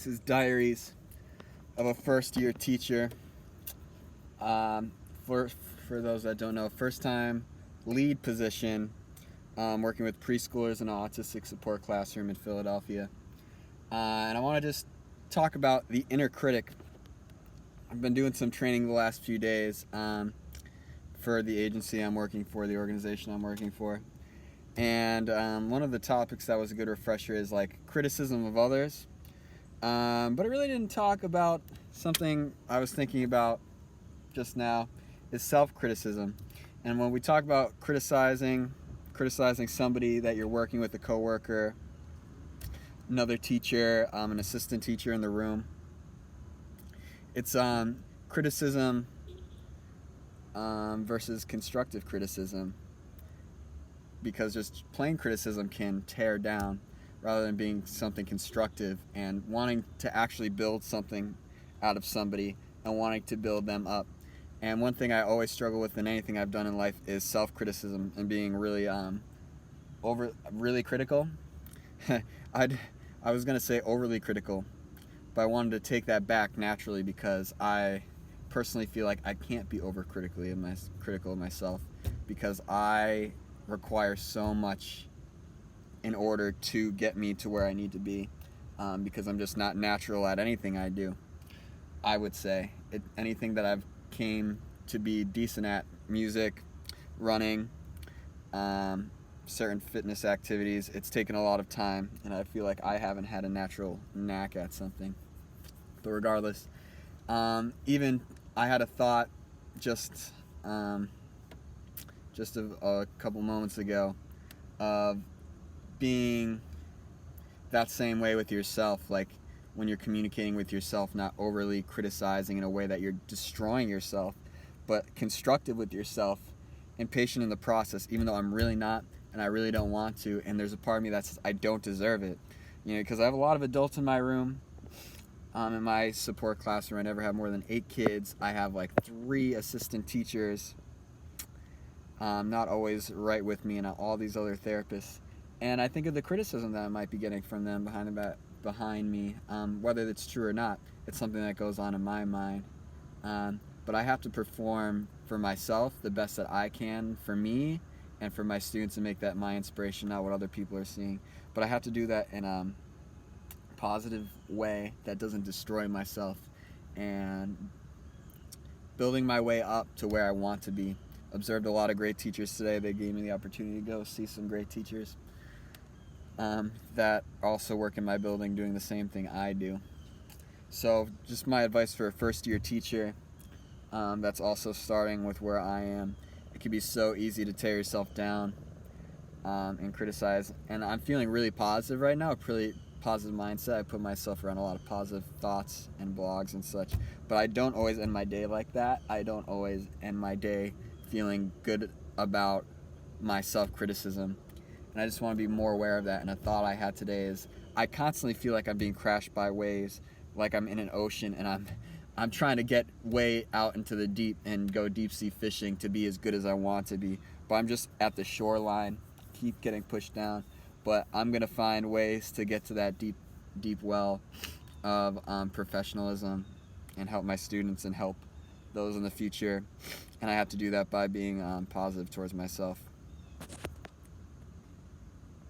This is Diaries of a First Year Teacher. Um, for, for those that don't know, first time lead position, working with preschoolers in an autistic support classroom in Philadelphia. And I want to just talk about the inner critic. I've been doing some training the last few days for the agency I'm working for, the organization I'm working for. And one of the topics that was a good refresher is like criticism of others. But it really didn't talk about something I was thinking about just now, is self-criticism. And when we talk about criticizing somebody that you're working with, a coworker, another teacher, an assistant teacher in the room, it's criticism versus constructive criticism, because just plain criticism can tear down rather than being something constructive and wanting to actually build something out of somebody and wanting to build them up. And one thing I always struggle with in anything I've done in life is self-criticism and being really really critical. I was gonna say overly critical, but I wanted to take that back naturally because I personally feel like I can't be critical of myself, because I require so much in order to get me to where I need to be, because I'm just not natural at anything I do. I would say anything that I've came to be decent at, music, running, certain fitness activities, it's taken a lot of time, and I feel like I haven't had a natural knack at something. But regardless, even I had a thought just a couple moments ago of being that same way with yourself, like when you're communicating with yourself, not overly criticizing in a way that you're destroying yourself, but constructive with yourself and patient in the process, even though I'm really not and I really don't want to, and there's a part of me that says I don't deserve it, because I have a lot of adults in my room. In my support classroom, I never have more than 8 kids. I have like 3 assistant teachers, not always right with me, and all these other therapists. And I think of the criticism that I might be getting from them behind me, whether it's true or not. It's something that goes on in my mind. But I have to perform for myself the best that I can for me and for my students, and make that my inspiration, not what other people are seeing. But I have to do that in a positive way that doesn't destroy myself, and building my way up to where I want to be. Observed a lot of great teachers today. They gave me the opportunity to go see some great teachers that also work in my building doing the same thing I do. So just my advice for a first year teacher that's also starting with where I am: it can be so easy to tear yourself down and criticize. And I'm feeling really positive right now, a pretty positive mindset. I put myself around a lot of positive thoughts and blogs and such, but I don't always end my day like that. I don't always end my day feeling good about my self-criticism, and I just want to be more aware of that. And a thought I had today is I constantly feel like I'm being crashed by waves, like I'm in an ocean, and I'm trying to get way out into the deep and go deep sea fishing to be as good as I want to be, but I'm just at the shoreline, keep getting pushed down. But I'm gonna find ways to get to that deep well of professionalism and help my students and help those in the future. And I have to do that by being positive towards myself.